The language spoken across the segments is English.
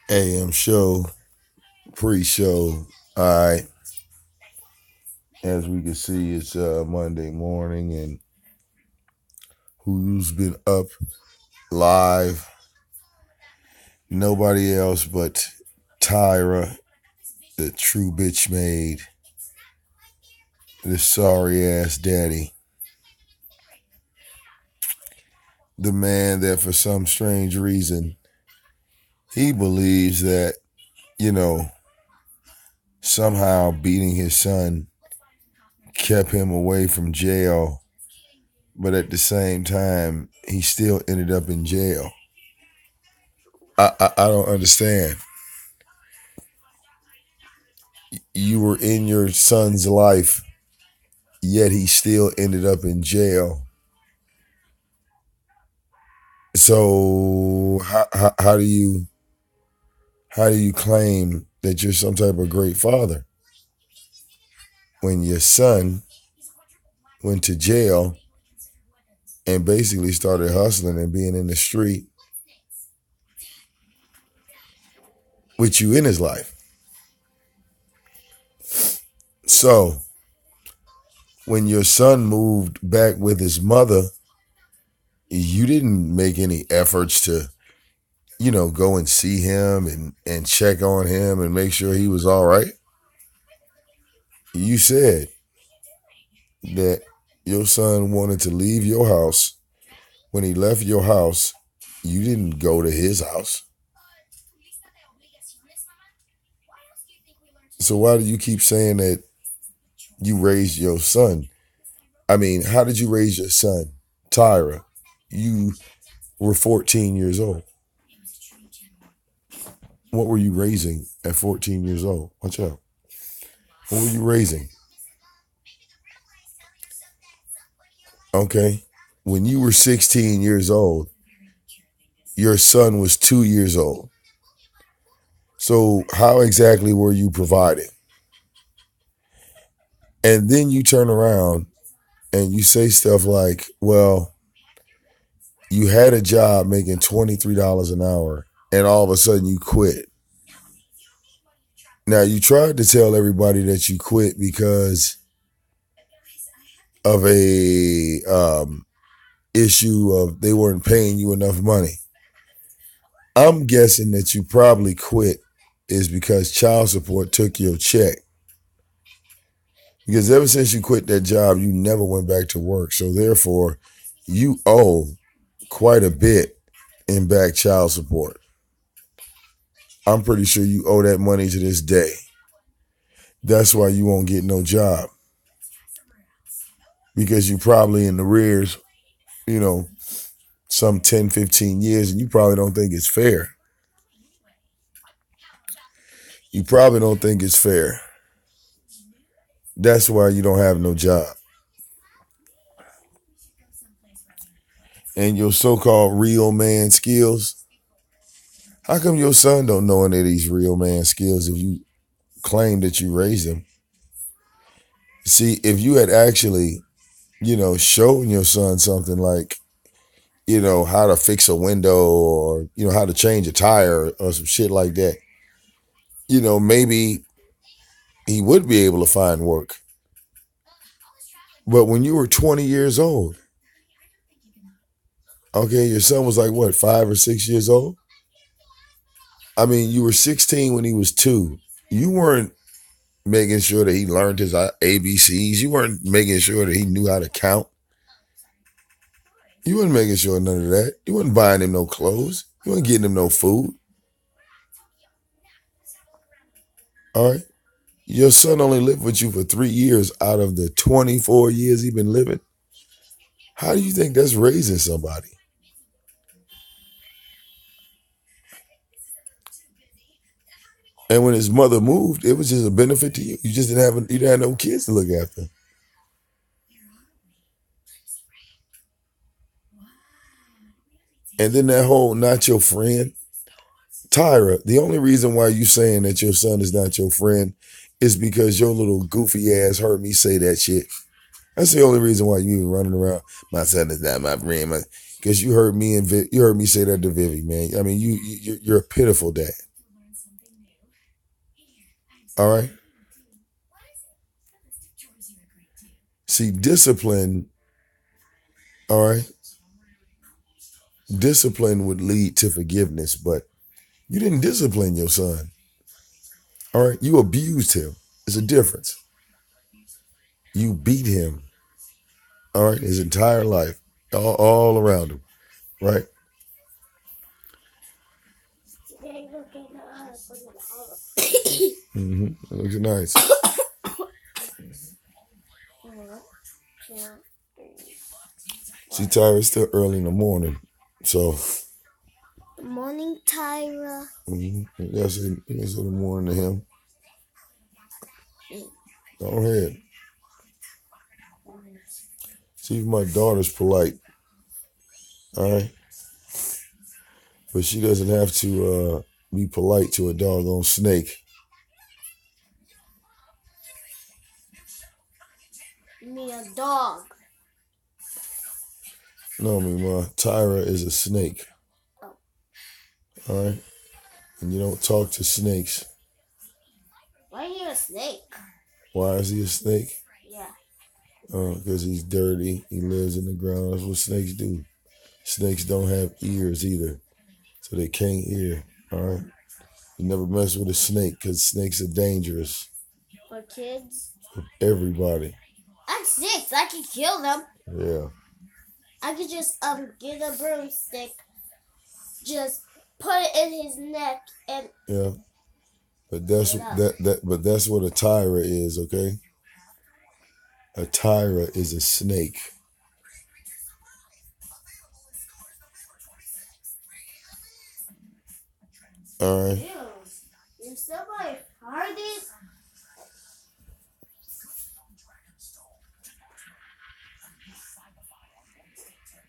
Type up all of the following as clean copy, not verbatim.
AM show, pre-show. All right. As we can see, it's Monday morning, and who's been up live? Nobody else but Tyra, the true bitch made, the sorry ass daddy, the man that for some strange reason he believes that, you know, somehow beating his son kept him away from jail, but at the same time, he still ended up in jail. I don't understand. You were in your son's life, yet he still ended up in jail. So how do you claim that you're some type of great father when your son went to jail and basically started hustling and being in the street with you in his life? So when your son moved back with his mother, you didn't make any efforts to, go and see him and check on him and make sure he was all right. You said that your son wanted to leave your house. When he left your house, you didn't go to his house. So why do you keep saying that you raised your son? I mean, how did you raise your son? Tyra, you were 14 years old. What were you raising at 14 years old? Watch out. What were you raising? Okay. When you were 16 years old, your son was 2 years old. So how exactly were you providing? And then you turn around and you say stuff like, well, you had a job making $23 an hour and all of a sudden you quit. Now, you tried to tell everybody that you quit because of a issue of they weren't paying you enough money. I'm guessing that you probably quit is because child support took your check. Because ever since you quit that job, you never went back to work. So therefore, you owe quite a bit in back child support. I'm pretty sure you owe that money to this day. That's why you won't get no job. Because you probably in the rears, some 10, 15 years, and you probably don't think it's fair. You probably don't think it's fair. That's why you don't have no job. And your so-called real man skills, how come your son don't know any of these real man skills if you claim that you raised him? See, if you had actually, shown your son something like, how to fix a window or, how to change a tire or some shit like that, maybe he would be able to find work. But when you were 20 years old, okay, your son was like, what, 5 or 6 years old? I mean, you were 16 when he was 2. You weren't making sure that he learned his ABCs. You weren't making sure that he knew how to count. You weren't making sure none of that. You weren't buying him no clothes. You weren't getting him no food. All right? Your son only lived with you for 3 years out of the 24 years he's been living. How do you think that's raising somebody? And when his mother moved, it was just a benefit to you. You just didn't have no kids to look after. And then that whole not your friend. Tyra, the only reason why you saying that your son is not your friend is because your little goofy ass heard me say that shit. That's the only reason why you even running around. My son is not my friend. Because you heard me you heard me say that to Vivi, man. I mean, you're a pitiful dad. All right. See, discipline. All right. Discipline would lead to forgiveness, but you didn't discipline your son. All right. You abused him. It's a difference. You beat him. All right. His entire life, all around him. Right. Mm-hmm. It looks nice. See, Tyra, it's still early in the morning, so. Good morning, Tyra. Mm-hmm. Yes, it's in the morning to him. Go ahead. See if my daughter's polite. All right. But she doesn't have to be polite to a doggone snake. You mean a dog? No, Ma. Tyra is a snake. Oh. All right. And you don't talk to snakes. Why are you a snake? Why is he a snake? Yeah. Because he's dirty. He lives in the ground. That's what snakes do. Snakes don't have ears either, so they can't hear. All right. You never mess with a snake because snakes are dangerous. For kids? For everybody. I'm 6. I can kill them. Yeah. I could just get a broomstick, just put it in his neck, and yeah. But that's But that's what a Tyra is, okay? A Tyra is a snake. All right. Ew. You're somebody farted?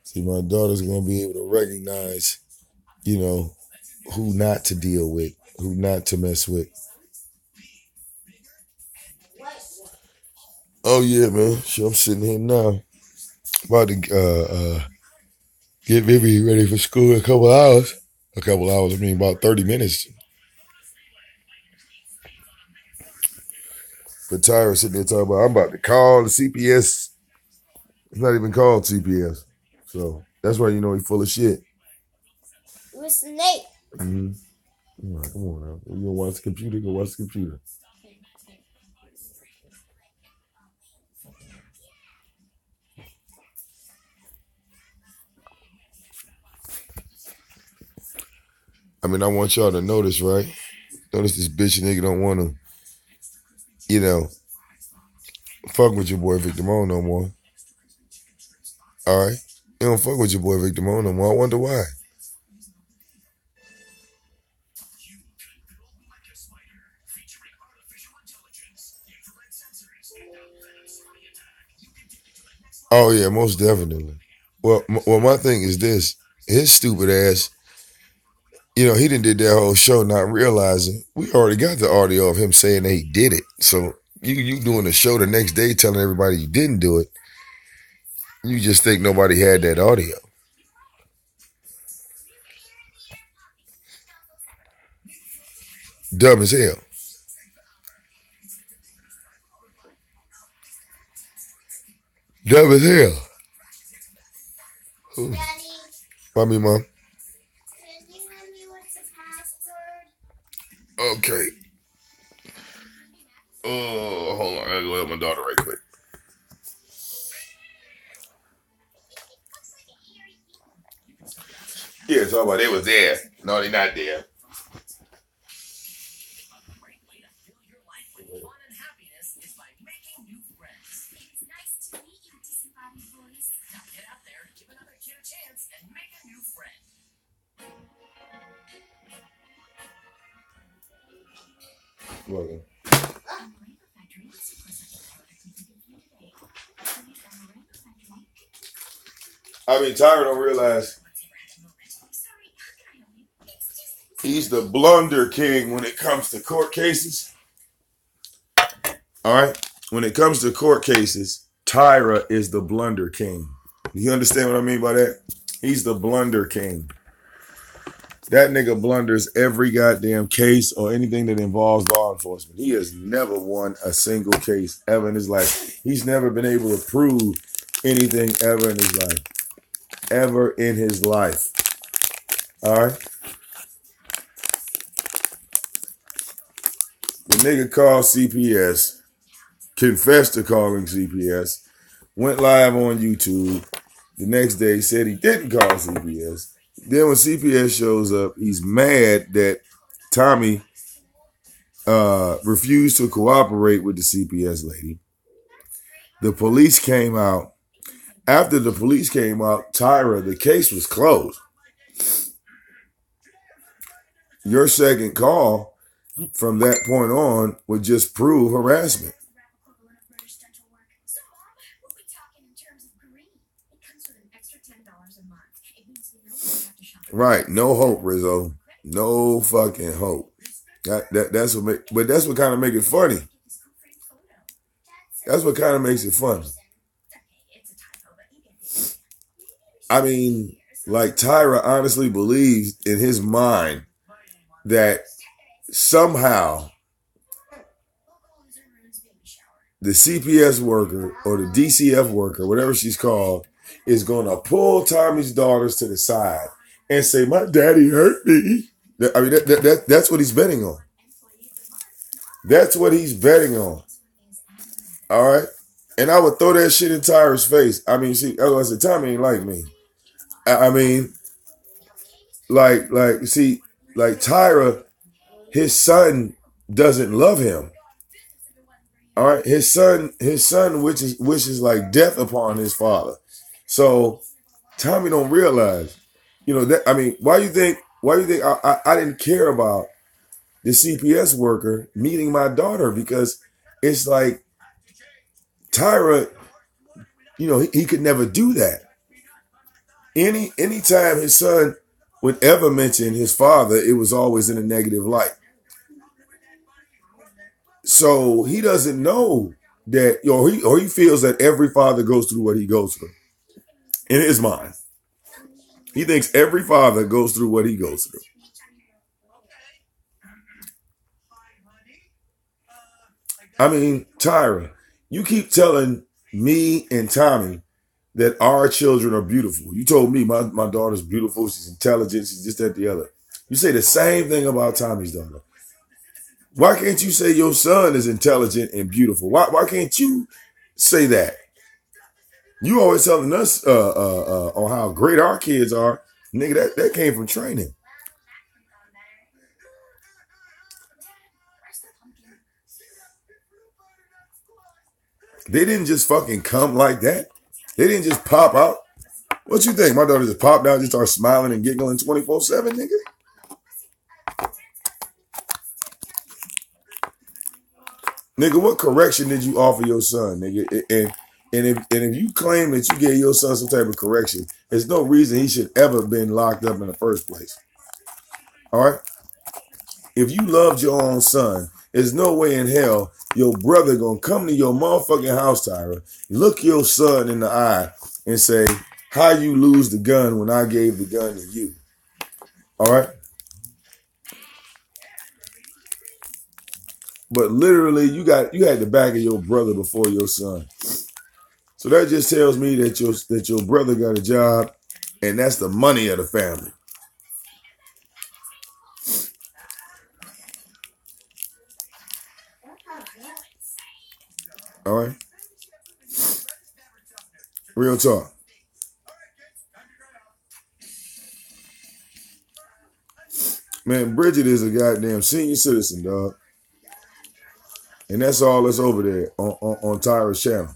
See, my daughter's going to be able to recognize, who not to deal with, who not to mess with. Oh, yeah, man. Sure, I'm sitting here now. About to get Vivi ready for school in a couple hours. I mean about 30 minutes. But Tyra sitting there talking about, I'm about to call the CPS. It's not even called CPS. So that's why you know he's full of shit. You're a snake. Mm-hmm. Right, come on now. You want to watch the computer? Go watch the computer. I mean, I want y'all to notice, right? Notice this bitch nigga don't want to, fuck with your boy Victor Mo no more. All right? You don't fuck with your boy Victor Mo no more. I wonder why. Oh, yeah, most definitely. Well, my thing is this. His stupid ass, he done did that whole show not realizing we already got the audio of him saying that he did it. So you doing the show the next day telling everybody you didn't do it. You just think nobody had that audio. Dumb as hell. Dumb as hell. Daddy. Mommy, Mom. Can you tell me what's the password? Okay. Oh, hold on. I gotta go help my daughter right quick. Yeah, talk about they was there. No, they not there. Welcome. I mean, Tyra don't realize he's the blunder king when it comes to court cases. All right? When it comes to court cases, Tyra is the blunder king. You understand what I mean by that? He's the blunder king. That nigga blunders every goddamn case or anything that involves law enforcement. He has never won a single case ever in his life. He's never been able to prove anything ever in his life. Ever in his life. All right? The nigga called CPS, confessed to calling CPS, went live on YouTube. The next day said he didn't call CPS. Then when CPS shows up, he's mad that Tommy refused to cooperate with the CPS lady. The police came out. After the police came out, Tyra, the case was closed. Your second call from that point on would just prove harassment. Right, no hope, Rizzo. No fucking hope. That's what kind of make it funny. That's what kind of makes it funny. I mean, like Tyra honestly believes in his mind that somehow the CPS worker or the DCF worker, whatever she's called, is going to pull Tommy's daughters to the side and say, "My daddy hurt me." I mean, that's what he's betting on. That's what he's betting on. All right? And I would throw that shit in Tyra's face. I mean, see, I said, Tommy ain't like me. I mean, like Tyra, his son doesn't love him. All right? His son wishes like death upon his father. So Tommy don't realize, that. I mean, why do you think I didn't care about the CPS worker meeting my daughter? Because it's like Tyra, he could never do that. Anytime his son would ever mention his father, it was always in a negative light. So he doesn't know that, or he feels that every father goes through what he goes through. In his mind, he thinks every father goes through what he goes through. I mean, Tyra, you keep telling me and Tommy that our children are beautiful. You told me my daughter's beautiful. She's intelligent. She's just that, the other. You say the same thing about Tommy's daughter. Why can't you say your son is intelligent and beautiful? Why can't you say that? You always telling us on how great our kids are. Nigga, that came from training. They didn't just fucking come like that. They didn't just pop out. What you think? My daughter just popped out, just started smiling and giggling 24/7, nigga? Nigga, what correction did you offer your son, nigga? And if you claim that you gave your son some type of correction, there's no reason he should ever been locked up in the first place. All right? If you loved your own son, there's no way in hell your brother gonna come to your motherfucking house, Tyra, look your son in the eye and say, "How you lose the gun when I gave the gun to you?" All right? But literally, you had the back of your brother before your son. So that just tells me that your brother got a job, and that's the money of the family. All right? Real talk. Man, Bridget is a goddamn senior citizen, dog. And that's all that's over there on Tyra's channel.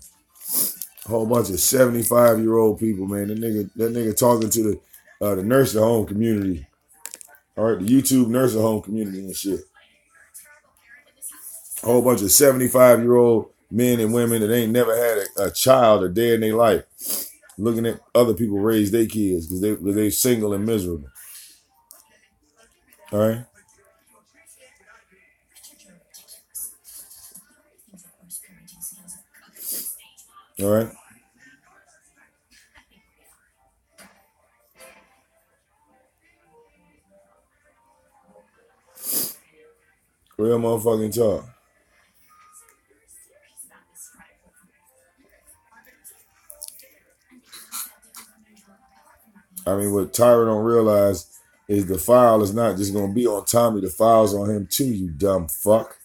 A whole bunch of 75-year-old people, man. That nigga talking to the nursing home community. All right, the YouTube nursing home community and shit. A whole bunch of 75-year-old men and women that ain't never had a child a day in their life, looking at other people raise their kids because they're single and miserable. All right? All right. Real motherfucking talk. I mean, what Tyra don't realize is the file is not just gonna be on Tommy. The file's on him too. You dumb fuck.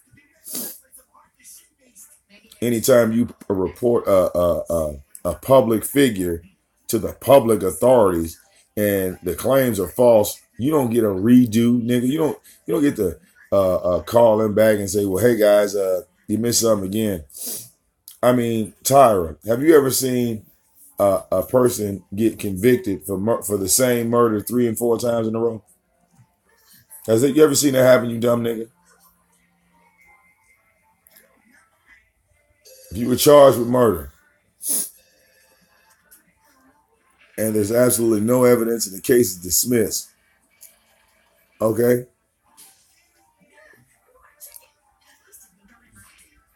Anytime you report a public figure to the public authorities and the claims are false, you don't get a redo, nigga. You don't get to call them back and say, well, hey guys, you missed something again. I mean, Tyra, have you ever seen a person get convicted for the same murder 3 and 4 times in a row? You ever seen that happen, you dumb nigga? If you were charged with murder and there's absolutely no evidence and the case is dismissed, okay?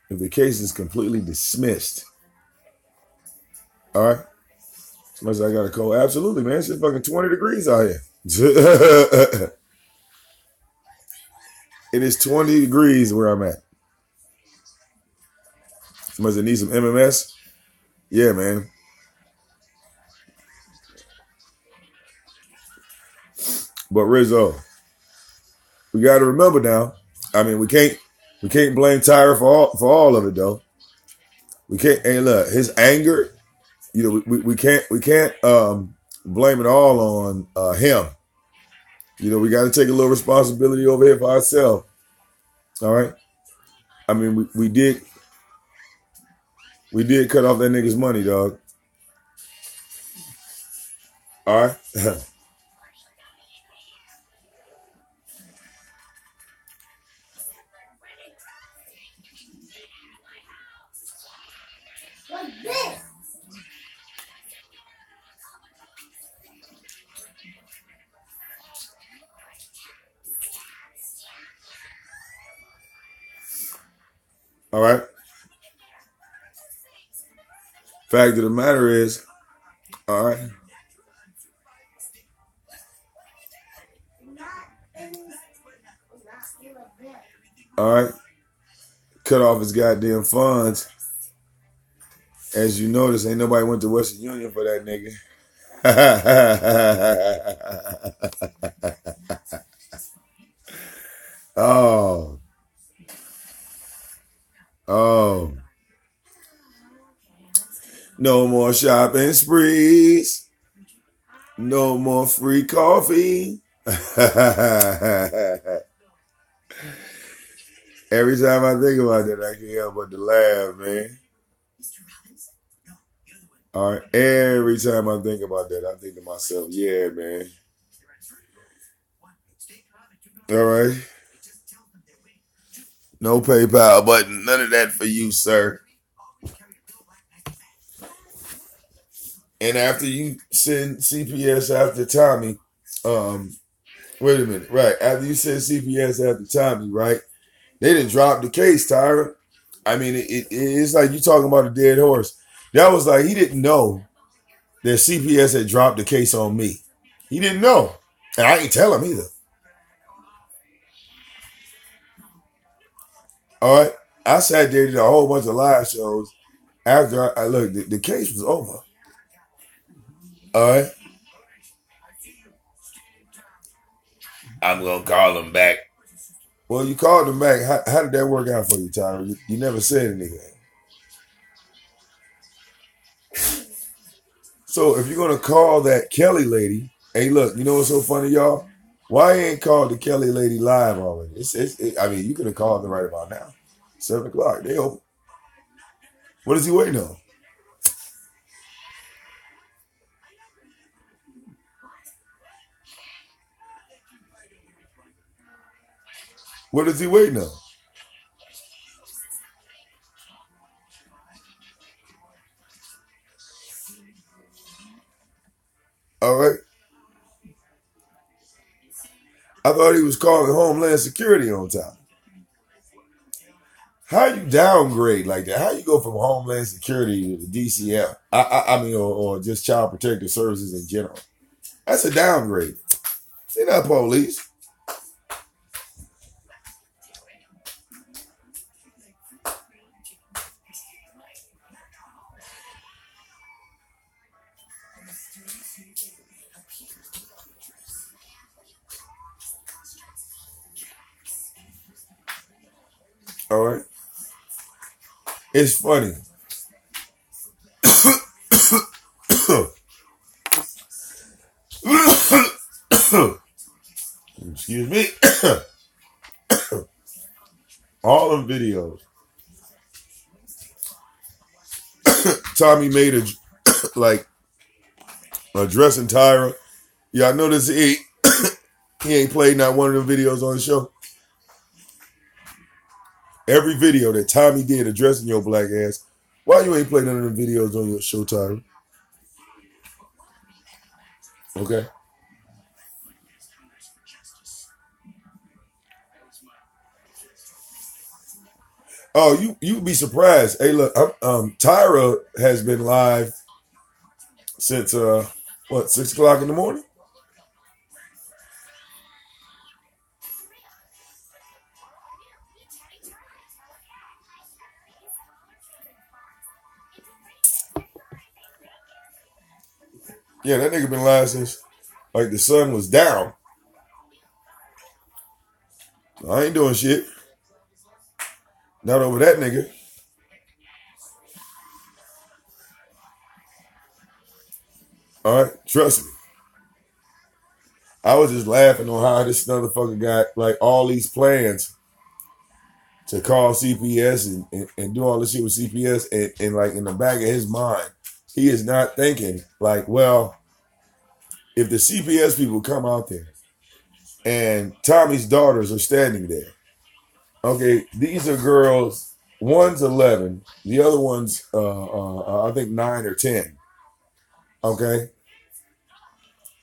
If the case is completely dismissed, all right? Somebody said I got a cold. Absolutely, man. It's just fucking 20 degrees out here. It is 20 degrees where I'm at. Somebody said need some MMS? Yeah, man. But Rizzo, we got to remember now. I mean, we can't blame Tyra for all of it though. We can't. Hey, look, his anger. You know, we can't blame it all on him. You know, we got to take a little responsibility over here for ourselves. All right. I mean, we did cut off that nigga's money, dog. All right. Like this. All right. Fact of the matter is, all right. All right. Cut off his goddamn funds. As you notice, ain't nobody went to Western Union for that nigga. Oh. No more shopping sprees. No more free coffee. Every time I think about that, I can't help but to laugh, man. All right. Every time I think about that, I think to myself, yeah, man. All right. No PayPal button. None of that for you, sir. And after you send CPS after Tommy, wait a minute, right? After you send CPS after Tommy, right? They didn't drop the case, Tyra. I mean, it's like you talking about a dead horse. That was like he didn't know that CPS had dropped the case on me. He didn't know, and I ain't tell him either. All right, I sat there did a whole bunch of live shows after I looked. The case was over. All right. I'm going to call him back. Well, you called him back. How did that work out for you, Tyra? You never said anything. So if you're going to call that Kelly lady, hey, look, you know what's so funny, y'all? Why ain't called the Kelly lady live already? I mean, you could have called them right about now. 7 o'clock. They open. What is he waiting on? What is he waiting on? All right. I thought he was calling Homeland Security on time. How you downgrade like that? How you go from Homeland Security to DCF? I mean, or just Child Protective Services in general. That's a downgrade. They're not police. All right. It's funny. Excuse me. All them videos. Tommy made a like addressing Tyra. Y'all notice he ain't played not one of them videos on the show. Every video that Tommy did addressing your black ass, why you ain't played none of them videos on your show, Tyra? Okay. Oh, you'd be surprised. Hey, look, Tyra has been live since 6 o'clock in the morning. Yeah, that nigga been live since like the sun was down. I ain't doing shit. Not over that nigga. All right, trust me. I was just laughing on how this motherfucker got like all these plans to call CPS and do all this shit with CPS, and like in the back of his mind, he is not thinking like, well, if the CPS people come out there and Tommy's daughters are standing there, okay, these are girls. One's 11, the other one's I think 9 or 10. Okay,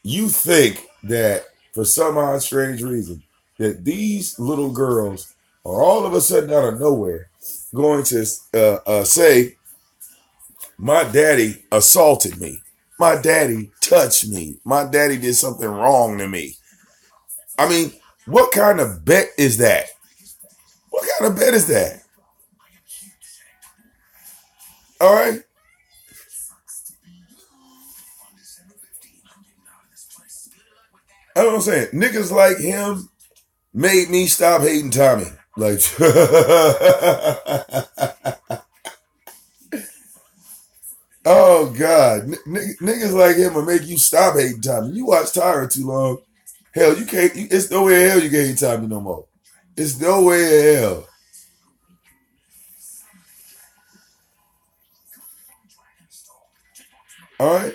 you think that for some odd strange reason that these little girls are all of a sudden out of nowhere going to say, my daddy assaulted me, my daddy touched me, my daddy did something wrong to me. I mean, what kind of bet is that? What kind of bet is that? All right. I know what I'm saying. Niggas like him made me stop hating Tommy. Like, oh God, niggas like him will make you stop hating Tommy. You watch Tyra too long. Hell, you can't. It's no way in hell you can't hate Tommy no more. It's no way in hell. All right.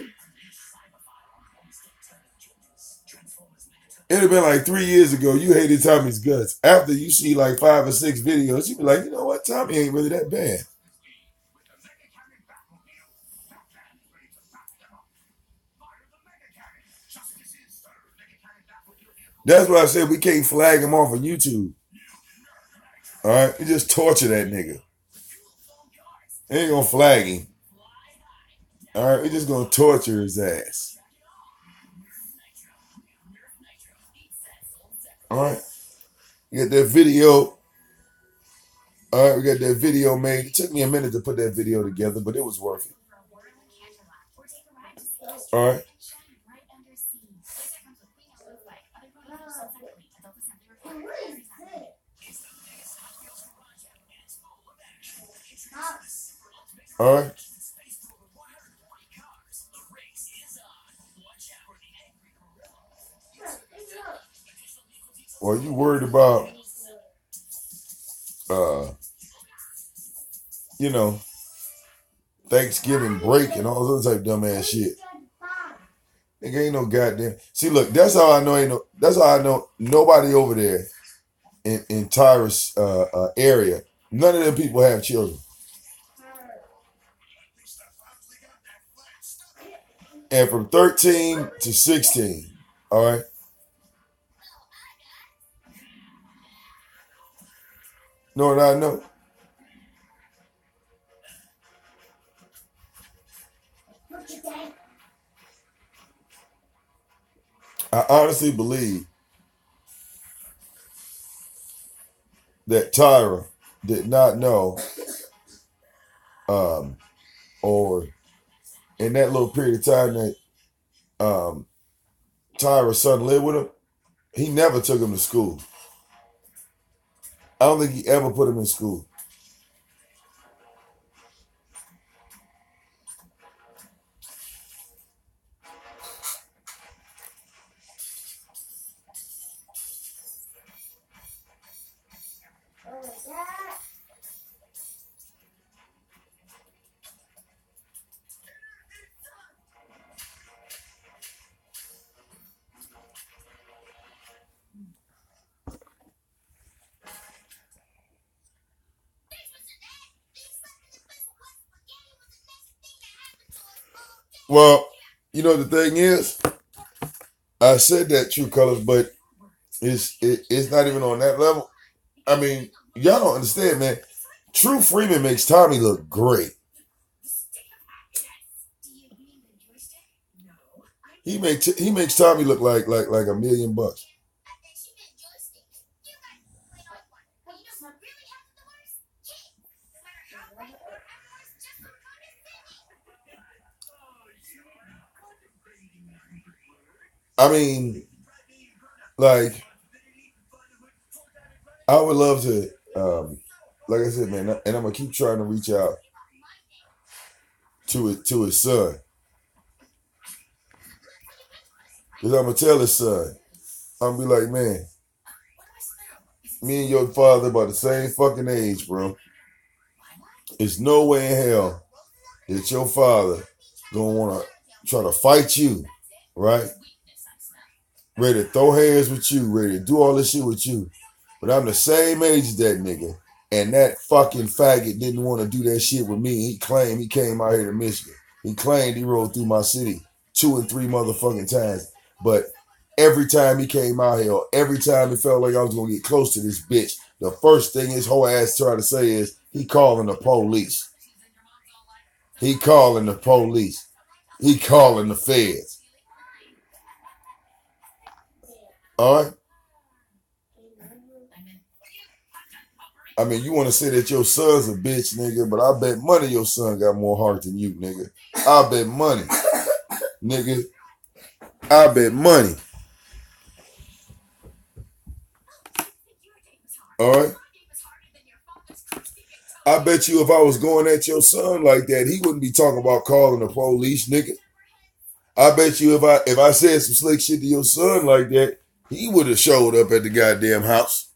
It'd have been like 3 years ago. You hated Tommy's guts. After you see like 5 or 6 videos, you be like, you know what? Tommy ain't really that bad. That's why I said we can't flag him off of YouTube. All right, we just torture that nigga. Ain't gonna flag him. All right, we just gonna torture his ass. All right, we got that video. All right, we got that video made. It took me a minute to put that video together, but it was worth it. All right. All right. Well, you worried about, Thanksgiving break and all those type of dumbass shit. Nigga ain't no goddamn. See, look, that's how I know. That's how I know nobody over there in Tyra's area. None of them people have children. And from 13 to 16, all right. Know what I know? I honestly believe that Tyra did not know, or in that little period of time that Tyra's son lived with him, he never took him to school. I don't think he ever put him in school. Well, you know the thing is, I said that True Colors, but it's not even on that level. I mean, y'all don't understand, man. True Freeman makes Tommy look great. He makes Tommy look like $1 million. I mean, like, I would love to, like I said, man, and I'm gonna keep trying to reach out to his son, because I'm gonna tell his son, I'm gonna be like, man, me and your father about the same fucking age, bro. There's no way in hell that your father gonna wanna try to fight you, right? Ready to throw hands with you, ready to do all this shit with you. But I'm the same age as that nigga. And that fucking faggot didn't want to do that shit with me. He claimed he came out here to Michigan. He claimed he rode through my city 2 and 3 motherfucking times. But every time he came out here, every time it felt like I was going to get close to this bitch, the first thing his whole ass tried to say is, he calling the police. He calling the police. He calling the feds. All right? I mean, you want to say that your son's a bitch, nigga, but I bet money your son got more heart than you, nigga. I bet money. Nigga. I bet money. All right? I bet you if I was going at your son like that, he wouldn't be talking about calling the police, nigga. I bet you if I said some slick shit to your son like that, he would have showed up at the goddamn house.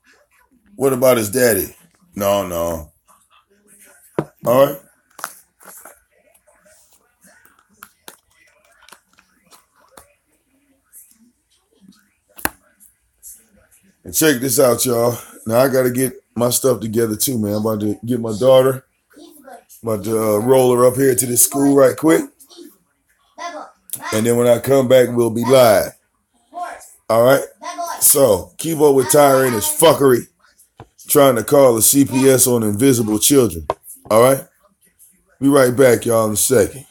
What about his daddy? No. All right? And check this out, y'all. Now I got to get my stuff together too, man. I'm about to get my daughter. I'm about to roll her up here to this school right quick. And then when I come back, we'll be live. All right? So, keep up with Tyra and his fuckery. Trying to call the CPS on invisible children. All right? Be right back, y'all, in a second.